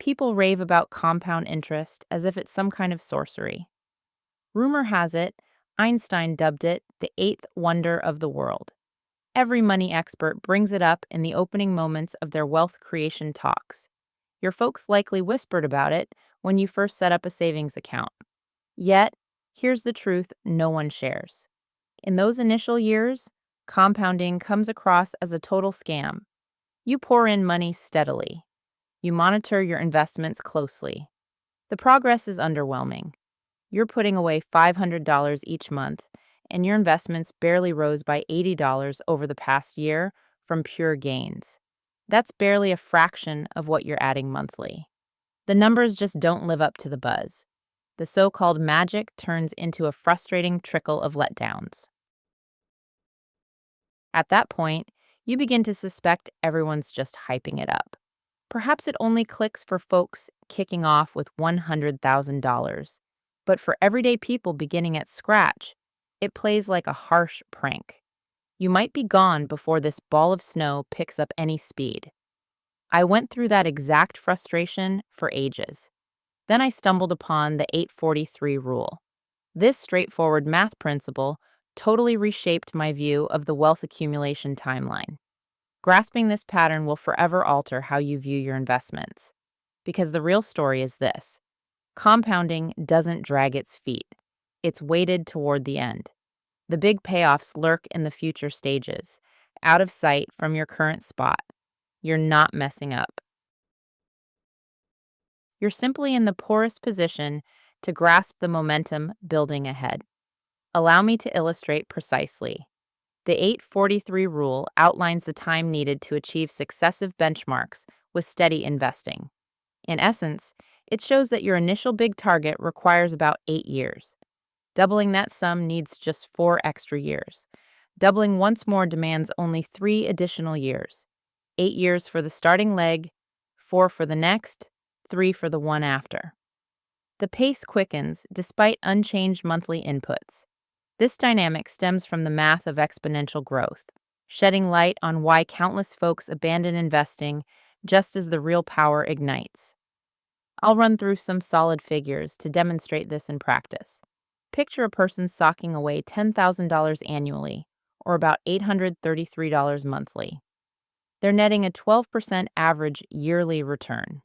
People rave about compound interest as if it's some kind of sorcery. Rumor has it, Einstein dubbed it the eighth wonder of the world. Every money expert brings it up in the opening moments of their wealth creation talks. Your folks likely whispered about it when you first set up a savings account. Yet, here's the truth no one shares. In those initial years, compounding comes across as a total scam. You pour in money steadily. You monitor your investments closely. The progress is underwhelming. You're putting away $500 each month, and your investments barely rose by $80 over the past year from pure gains. That's barely a fraction of what you're adding monthly. The numbers just don't live up to the buzz. The so-called magic turns into a frustrating trickle of letdowns. At that point, you begin to suspect everyone's just hyping it up. Perhaps it only clicks for folks kicking off with $100,000. But for everyday people beginning at scratch, it plays like a harsh prank. You might be gone before this ball of snow picks up any speed. I went through that exact frustration for ages. Then I stumbled upon the 843 rule. This straightforward math principle totally reshaped my view of the wealth accumulation timeline. Grasping this pattern will forever alter how you view your investments. Because the real story is this: compounding doesn't drag its feet, it's weighted toward the end. The big payoffs lurk in the future stages, out of sight from your current spot. You're not messing up. You're simply in the poorest position to grasp the momentum building ahead. Allow me to illustrate precisely. The 843 rule outlines the time needed to achieve successive benchmarks with steady investing. In essence, it shows that your initial big target requires about 8 years. Doubling that sum needs just 4 extra years. Doubling once more demands only 3 additional years. 8 years for the starting leg, 4 for the next, 3 for the one after. The pace quickens despite unchanged monthly inputs. This dynamic stems from the math of exponential growth, shedding light on why countless folks abandon investing just as the real power ignites. I'll run through some solid figures to demonstrate this in practice. Picture a person socking away $10,000 annually, or about $833 monthly. They're netting a 12% average yearly return,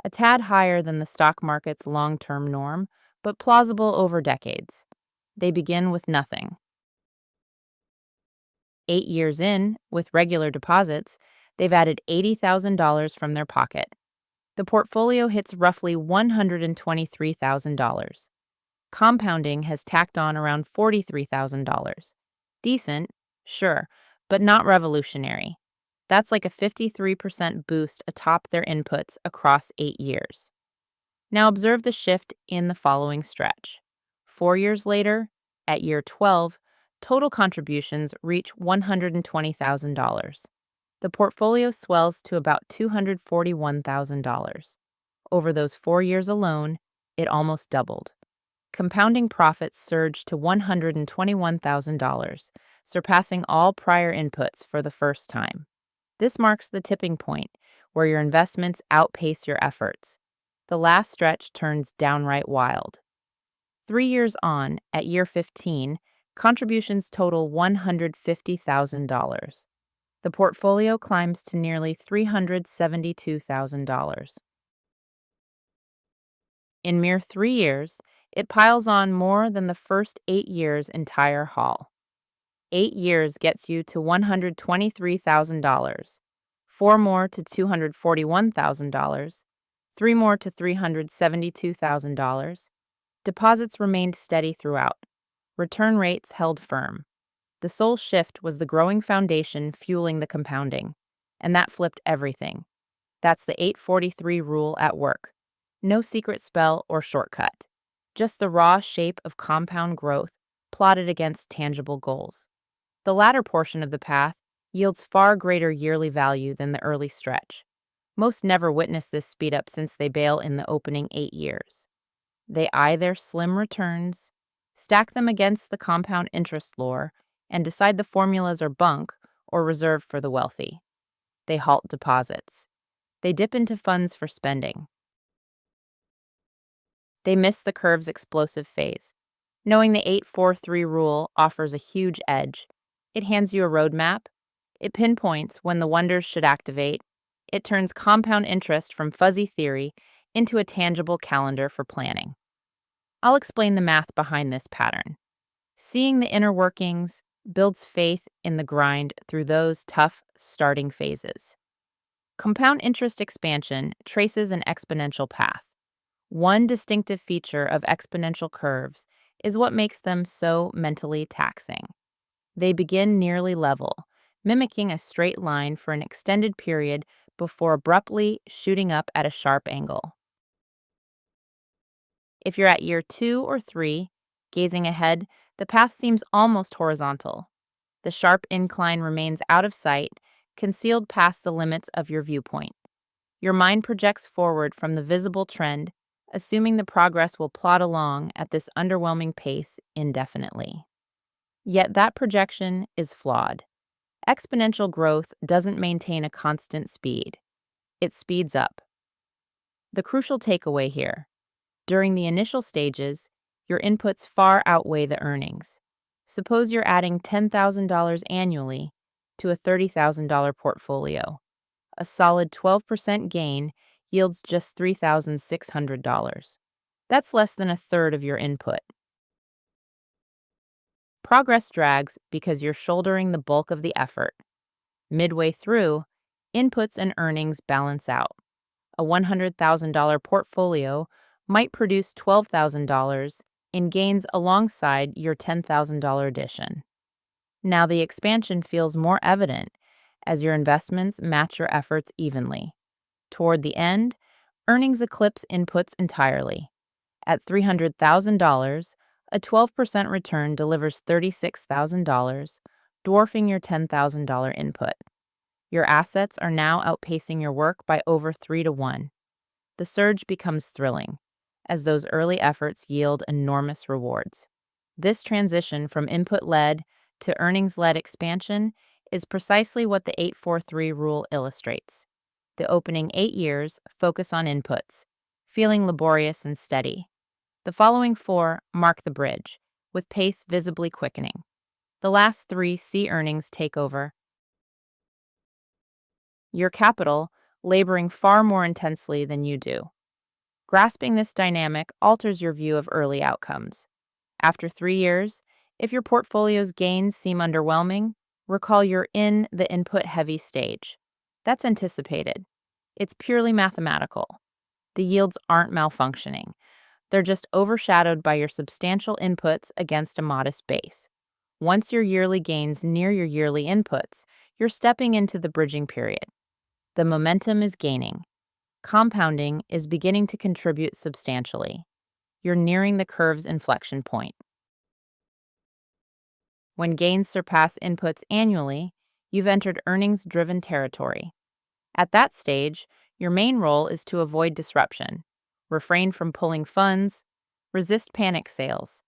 a tad higher than the stock market's long-term norm, but plausible over decades. They begin with nothing. 8 years in, with regular deposits, they've added $80,000 from their pocket. The portfolio hits roughly $123,000. Compounding has tacked on around $43,000. Decent, sure, but not revolutionary. That's like a 53% boost atop their inputs across 8 years. Now observe the shift in the following stretch. 4 years later, at year 12, total contributions reach $120,000. The portfolio swells to about $241,000. Over those 4 years alone, it almost doubled. Compounding profits surged to $121,000, surpassing all prior inputs for the first time. This marks the tipping point where your investments outpace your efforts. The last stretch turns downright wild. 3 years on, at year 15, contributions total $150,000. The portfolio climbs to nearly $372,000. In mere 3 years, it piles on more than the first 8 years' entire haul. 8 years gets you to $123,000, 4 more to $241,000, 3 more to $372,000. Deposits remained steady throughout. Return rates held firm. The sole shift was the growing foundation fueling the compounding, and that flipped everything. That's the 843 rule at work. No secret spell or shortcut, just the raw shape of compound growth plotted against tangible goals. The latter portion of the path yields far greater yearly value than the early stretch. Most never witness this speed up since they bail in the opening 8 years. They eye their slim returns, stack them against the compound interest lore, and decide the formulas are bunk or reserved for the wealthy. They halt deposits. They dip into funds for spending. They miss the curve's explosive phase. Knowing the 843 rule offers a huge edge. It hands you a roadmap. It pinpoints when the wonders should activate. It turns compound interest from fuzzy theory into a tangible calendar for planning. I'll explain the math behind this pattern. Seeing the inner workings builds faith in the grind through those tough starting phases. Compound interest expansion traces an exponential path. One distinctive feature of exponential curves is what makes them so mentally taxing. They begin nearly level, mimicking a straight line for an extended period before abruptly shooting up at a sharp angle. If you're at year 2 or 3, gazing ahead, the path seems almost horizontal. The sharp incline remains out of sight, concealed past the limits of your viewpoint. Your mind projects forward from the visible trend, assuming the progress will plod along at this underwhelming pace indefinitely. Yet that projection is flawed. Exponential growth doesn't maintain a constant speed, it speeds up. The crucial takeaway here: during the initial stages, your inputs far outweigh the earnings. Suppose you're adding $10,000 annually to a $30,000 portfolio. A solid 12% gain yields just $3,600. That's less than a third of your input. Progress drags because you're shouldering the bulk of the effort. Midway through, inputs and earnings balance out. A $100,000 portfolio might produce $12,000 in gains alongside your $10,000 addition. Now the expansion feels more evident as your investments match your efforts evenly. Toward the end, earnings eclipse inputs entirely. At $300,000, a 12% return delivers $36,000, dwarfing your $10,000 input. Your assets are now outpacing your work by over 3 to 1. The surge becomes thrilling, as those early efforts yield enormous rewards. This transition from input-led to earnings-led expansion is precisely what the 843 rule illustrates. The opening 8 years focus on inputs, feeling laborious and steady. The following 4 mark the bridge, with pace visibly quickening. The last 3 see earnings take over. Your capital laboring far more intensely than you do. Grasping this dynamic alters your view of early outcomes. After 3 years, if your portfolio's gains seem underwhelming, recall you're in the input-heavy stage. That's anticipated. It's purely mathematical. The yields aren't malfunctioning. They're just overshadowed by your substantial inputs against a modest base. Once your yearly gains near your yearly inputs, you're stepping into the bridging period. The momentum is gaining. Compounding is beginning to contribute substantially. You're nearing the curve's inflection point. When gains surpass inputs annually, you've entered earnings-driven territory. At that stage, your main role is to avoid disruption, refrain from pulling funds, resist panic sales,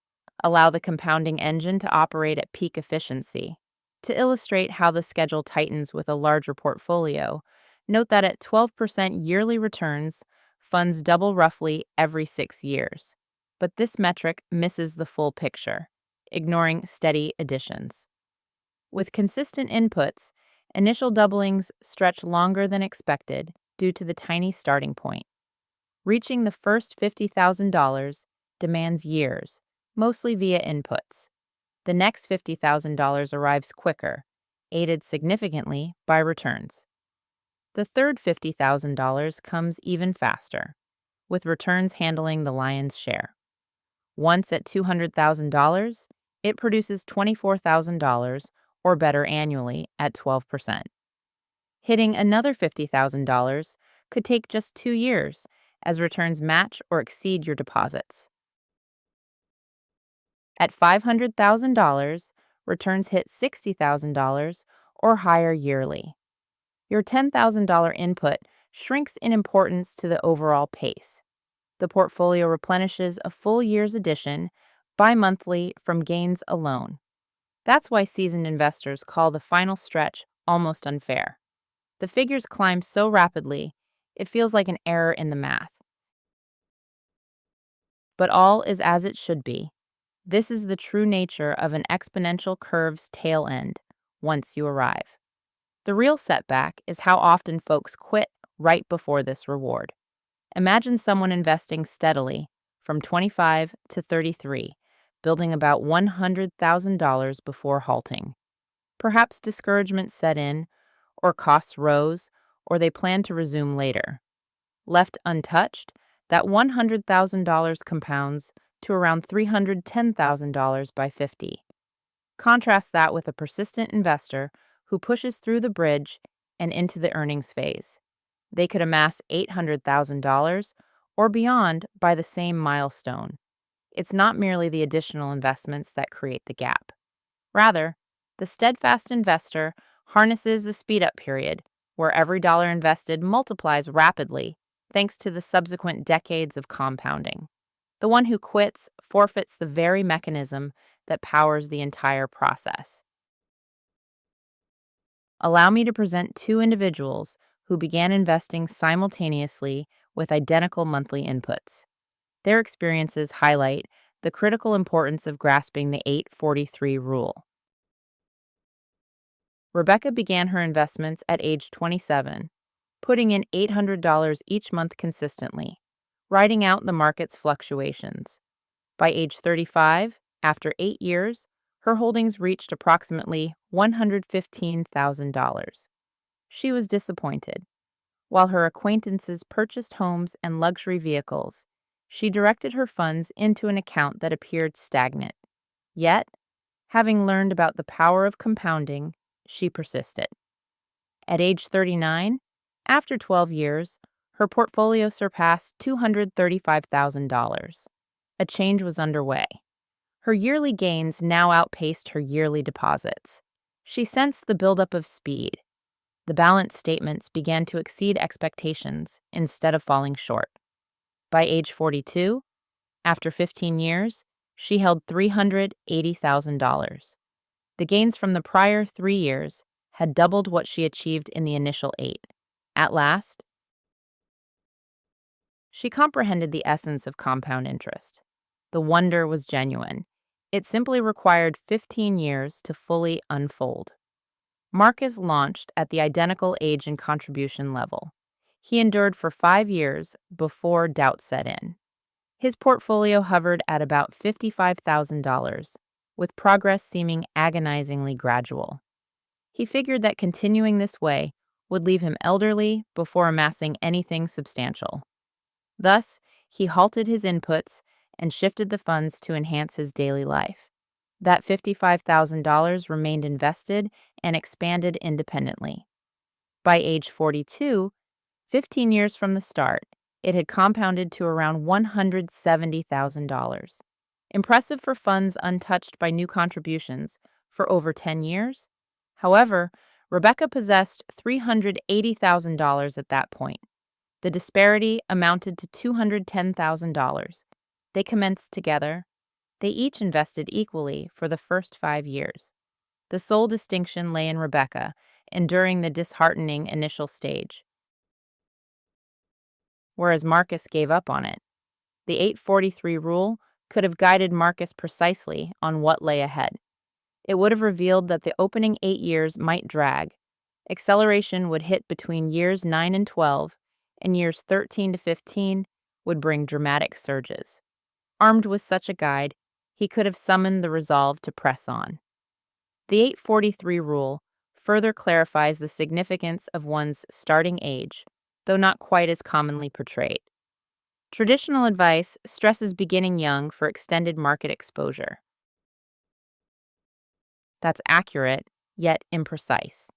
allow the compounding engine to operate at peak efficiency. To illustrate how the schedule tightens with a larger portfolio, note that at 12% yearly returns, funds double roughly every 6 years. But this metric misses the full picture, ignoring steady additions. With consistent inputs, initial doublings stretch longer than expected due to the tiny starting point. Reaching the first $50,000 demands years, mostly via inputs. The next $50,000 arrives quicker, aided significantly by returns. The third $50,000 comes even faster, with returns handling the lion's share. Once at $200,000, it produces $24,000 or better annually at 12%. Hitting another $50,000 could take just 2 years as returns match or exceed your deposits. At $500,000, returns hit $60,000 or higher yearly. Your $10,000 input shrinks in importance to the overall pace. The portfolio replenishes a full year's addition bi-monthly from gains alone. That's why seasoned investors call the final stretch almost unfair. The figures climb so rapidly, it feels like an error in the math. But all is as it should be. This is the true nature of an exponential curve's tail end once you arrive. The real setback is how often folks quit right before this reward. Imagine someone investing steadily from 25 to 33, building about $100,000 before halting. Perhaps discouragement set in, or costs rose, or they plan to resume later. Left untouched, that $100,000 compounds to around $310,000 by 50. Contrast that with a persistent investor who pushes through the bridge and into the earnings phase. They could amass $800,000 or beyond by the same milestone. It's not merely the additional investments that create the gap. Rather, the steadfast investor harnesses the speed up period, where every dollar invested multiplies rapidly thanks to the subsequent decades of compounding. The one who quits forfeits the very mechanism that powers the entire process. Allow me to present two individuals who began investing simultaneously with identical monthly inputs. Their experiences highlight the critical importance of grasping the 843 rule. Rebecca began her investments at age 27, putting in $800 each month consistently, riding out the market's fluctuations. By age 35, after 8 years, her holdings reached approximately $115,000. She was disappointed. While her acquaintances purchased homes and luxury vehicles, she directed her funds into an account that appeared stagnant. Yet, having learned about the power of compounding, she persisted. At age 39, after 12 years, her portfolio surpassed $235,000. A change was underway. Her yearly gains now outpaced her yearly deposits. She sensed the buildup of speed. The balance statements began to exceed expectations instead of falling short. By age 42, after 15 years, she held $380,000. The gains from the prior 3 years had doubled what she achieved in the initial 8. At last, she comprehended the essence of compound interest. The wonder was genuine. It simply required 15 years to fully unfold. Marcus launched at the identical age and contribution level. He endured for 5 years before doubt set in. His portfolio hovered at about $55,000, with progress seeming agonizingly gradual. He figured that continuing this way would leave him elderly before amassing anything substantial. Thus, he halted his inputs and shifted the funds to enhance his daily life. That $55,000 remained invested and expanded independently. By age 42, 15 years from the start, it had compounded to around $170,000. Impressive for funds untouched by new contributions for over 10 years. However, Rebecca possessed $380,000 at that point. The disparity amounted to $210,000. They commenced together. They each invested equally for the first 5 years. The sole distinction lay in Rebecca, enduring the disheartening initial stage, whereas Marcus gave up on it. The 843 rule could have guided Marcus precisely on what lay ahead. It would have revealed that the opening 8 years might drag. Acceleration would hit between years 9 and 12, and years 13 to 15 would bring dramatic surges. Armed with such a guide, he could have summoned the resolve to press on. The 843 rule further clarifies the significance of one's starting age, though not quite as commonly portrayed. Traditional advice stresses beginning young for extended market exposure. That's accurate, yet imprecise.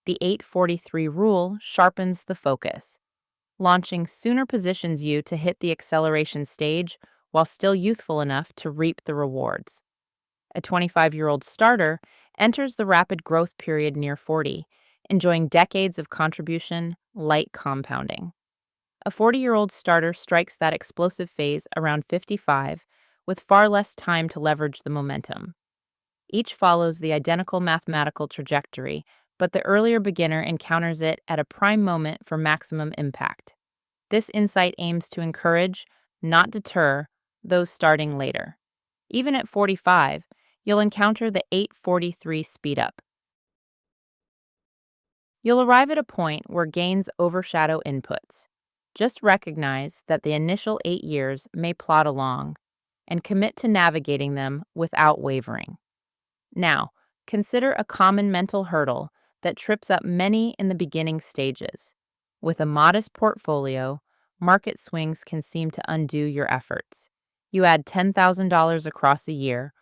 The 843 rule sharpens the focus. Launching sooner positions you to hit the acceleration stage while still youthful enough to reap the rewards. A 25-year-old starter enters the rapid growth period near 40, enjoying decades of contribution, light compounding. A 40-year-old starter strikes that explosive phase around 55, with far less time to leverage the momentum. Each follows the identical mathematical trajectory, but the earlier beginner encounters it at a prime moment for maximum impact. This insight aims to encourage, not deter, those starting later. Even at 45, you'll encounter the 843 speed up. You'll arrive at a point where gains overshadow inputs. Just recognize that the initial 8 years may plod along and commit to navigating them without wavering. Now, consider a common mental hurdle that trips up many in the beginning stages. With a modest portfolio, market swings can seem to undo your efforts. You add $10,000 across a year,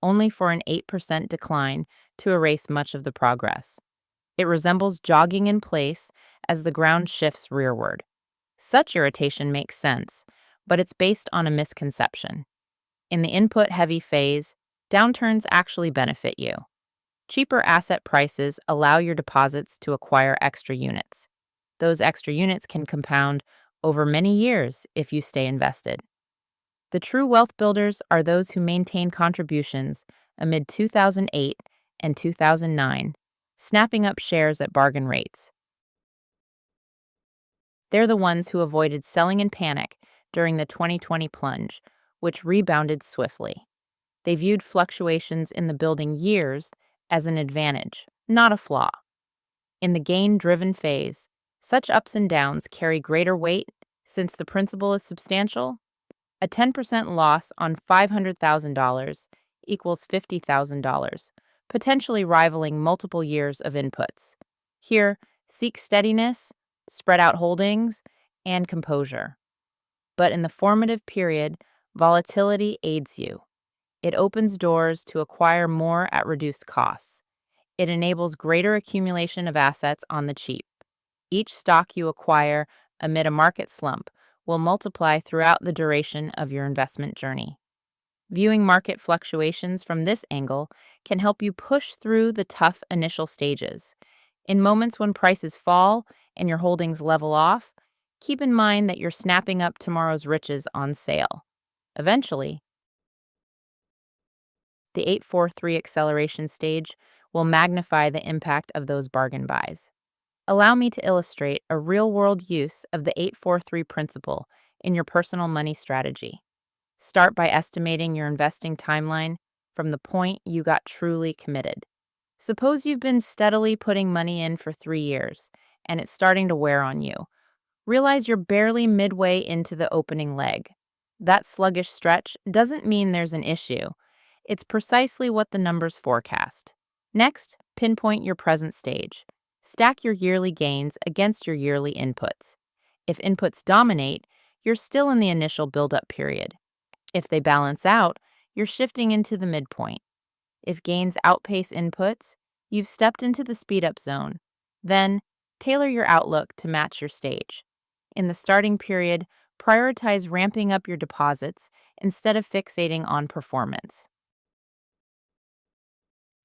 only for an 8% decline to erase much of the progress. It resembles jogging in place as the ground shifts rearward. Such irritation makes sense, but it's based on a misconception. In the input-heavy phase, downturns actually benefit you. Cheaper asset prices allow your deposits to acquire extra units. Those extra units can compound over many years if you stay invested. The true wealth builders are those who maintain contributions amid 2008 and 2009, snapping up shares at bargain rates. They're the ones who avoided selling in panic during the 2020 plunge, which rebounded swiftly. They viewed fluctuations in the building years as an advantage, not a flaw. In the gain-driven phase, such ups and downs carry greater weight since the principal is substantial. A 10% loss on $500,000 equals $50,000, potentially rivaling multiple years of inputs. Here, seek steadiness, spread out holdings, and composure. But in the formative period, volatility aids you. It opens doors to acquire more at reduced costs. It enables greater accumulation of assets on the cheap. Each stock you acquire amid a market slump will multiply throughout the duration of your investment journey. Viewing market fluctuations from this angle can help you push through the tough initial stages. In moments when prices fall and your holdings level off, keep in mind that you're snapping up tomorrow's riches on sale. Eventually, the 843 acceleration stage will magnify the impact of those bargain buys. Allow me to illustrate a real-world use of the 843 principle in your personal money strategy. Start by estimating your investing timeline from the point you got truly committed. Suppose you've been steadily putting money in for 3 years, and it's starting to wear on you. Realize you're barely midway into the opening leg. That sluggish stretch doesn't mean there's an issue. It's precisely what the numbers forecast. Next, pinpoint your present stage. Stack your yearly gains against your yearly inputs. If inputs dominate, you're still in the initial build-up period. If they balance out, you're shifting into the midpoint. If gains outpace inputs, you've stepped into the speed-up zone. Then, tailor your outlook to match your stage. In the starting period, prioritize ramping up your deposits instead of fixating on performance.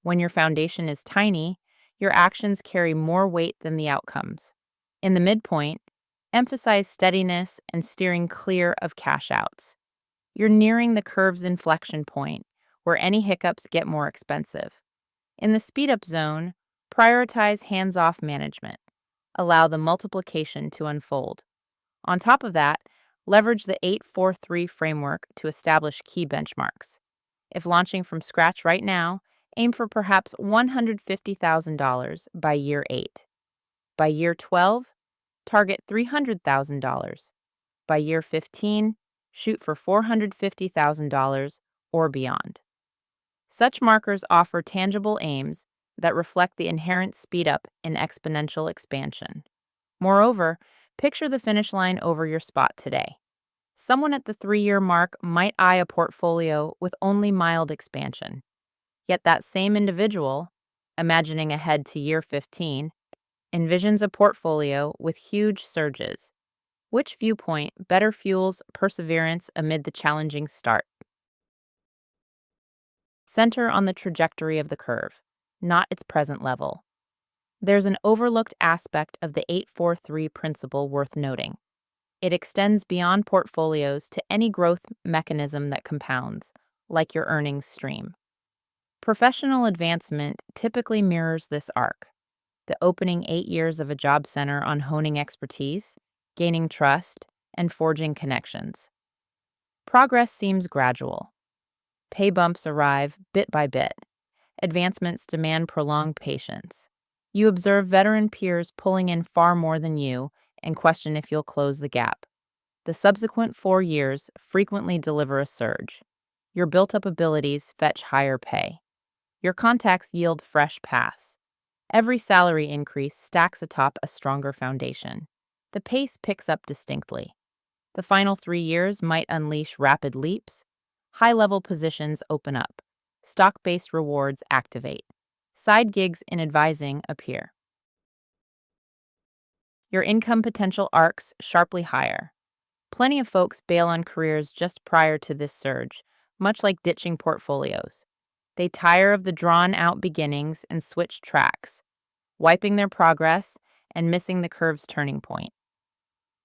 When your foundation is tiny, your actions carry more weight than the outcomes. In the midpoint, emphasize steadiness and steering clear of cash outs. You're nearing the curve's inflection point, where any hiccups get more expensive. In the speed-up zone, prioritize hands-off management. Allow the multiplication to unfold. On top of that, leverage the 843 framework to establish key benchmarks. If launching from scratch right now, aim for perhaps $150,000 by year 8. By year 12, target $300,000. By year 15, shoot for $450,000 or beyond. Such markers offer tangible aims that reflect the inherent speed-up in exponential expansion. Moreover, picture the finish line over your spot today. Someone at the 3-year mark might eye a portfolio with only mild expansion. Yet that same individual, imagining ahead to year 15, envisions a portfolio with huge surges. Which viewpoint better fuels perseverance amid the challenging start? Center on the trajectory of the curve, not its present level. There's an overlooked aspect of the 843 principle worth noting. It extends beyond portfolios to any growth mechanism that compounds, like your earnings stream. Professional advancement typically mirrors this arc. The opening 8 years of a job center on honing expertise, gaining trust, and forging connections. Progress seems gradual. Pay bumps arrive bit by bit. Advancements demand prolonged patience. You observe veteran peers pulling in far more than you and question if you'll close the gap. The subsequent 4 years frequently deliver a surge. Your built up abilities fetch higher pay. Your contacts yield fresh paths. Every salary increase stacks atop a stronger foundation. The pace picks up distinctly. The final 3 years might unleash rapid leaps. High level positions open up. Stock based rewards activate. Side gigs in advising appear. Your income potential arcs sharply higher. Plenty of folks bail on careers just prior to this surge, much like ditching portfolios. They tire of the drawn out beginnings and switch tracks, wiping their progress and missing the curve's turning point.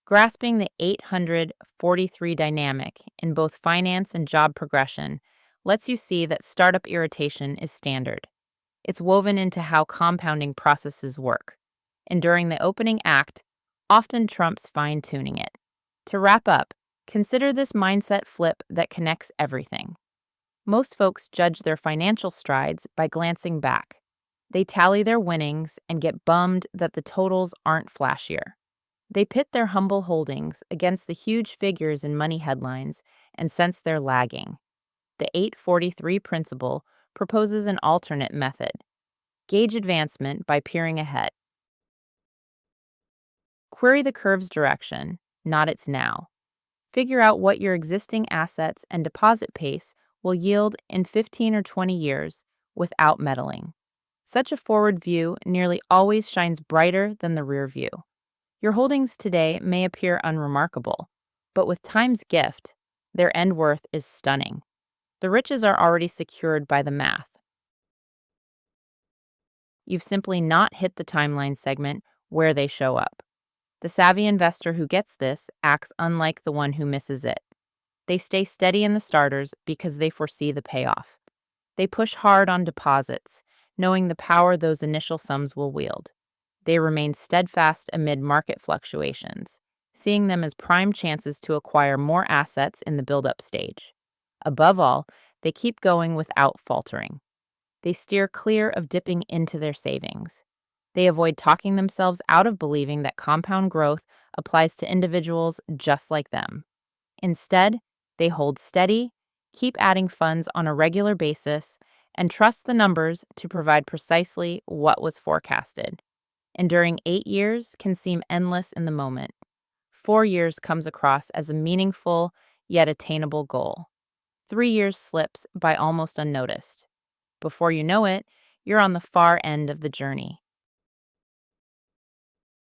Grasping the 843 dynamic in both finance and job progression lets you see that startup irritation is standard. It's woven into how compounding processes work, and during the opening act, often trumps fine tuning it. To wrap up, consider this mindset flip that connects everything. Most folks judge their financial strides by glancing back. They tally their winnings and get bummed that the totals aren't flashier. They pit their humble holdings against the huge figures in money headlines and sense they're lagging. The 843 principle proposes an alternate method. Gauge advancement by peering ahead. Query the curve's direction, not its now. Figure out what your existing assets and deposit pace will yield in 15 or 20 years without meddling. Such a forward view nearly always shines brighter than the rear view. Your holdings today may appear unremarkable, but with time's gift, their end worth is stunning. The riches are already secured by the math. You've simply not hit the timeline segment where they show up. The savvy investor who gets this acts unlike the one who misses it. They stay steady in the starters because they foresee the payoff. They push hard on deposits, knowing the power those initial sums will wield. They remain steadfast amid market fluctuations, seeing them as prime chances to acquire more assets in the build-up stage. Above all, they keep going without faltering. They steer clear of dipping into their savings. They avoid talking themselves out of believing that compound growth applies to individuals just like them. Instead, they hold steady, keep adding funds on a regular basis, and trust the numbers to provide precisely what was forecasted. Enduring 8 years can seem endless in the moment. 4 years comes across as a meaningful yet attainable goal. 3 years slips by almost unnoticed. Before you know it, you're on the far end of the journey,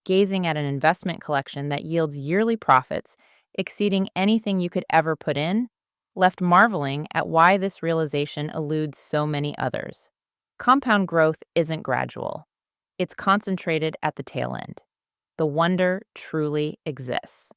gazing at an investment collection that yields yearly profits exceeding anything you could ever put in, left marveling at why this realization eludes so many others. Compound growth isn't gradual, it's concentrated at the tail end. The wonder truly exists.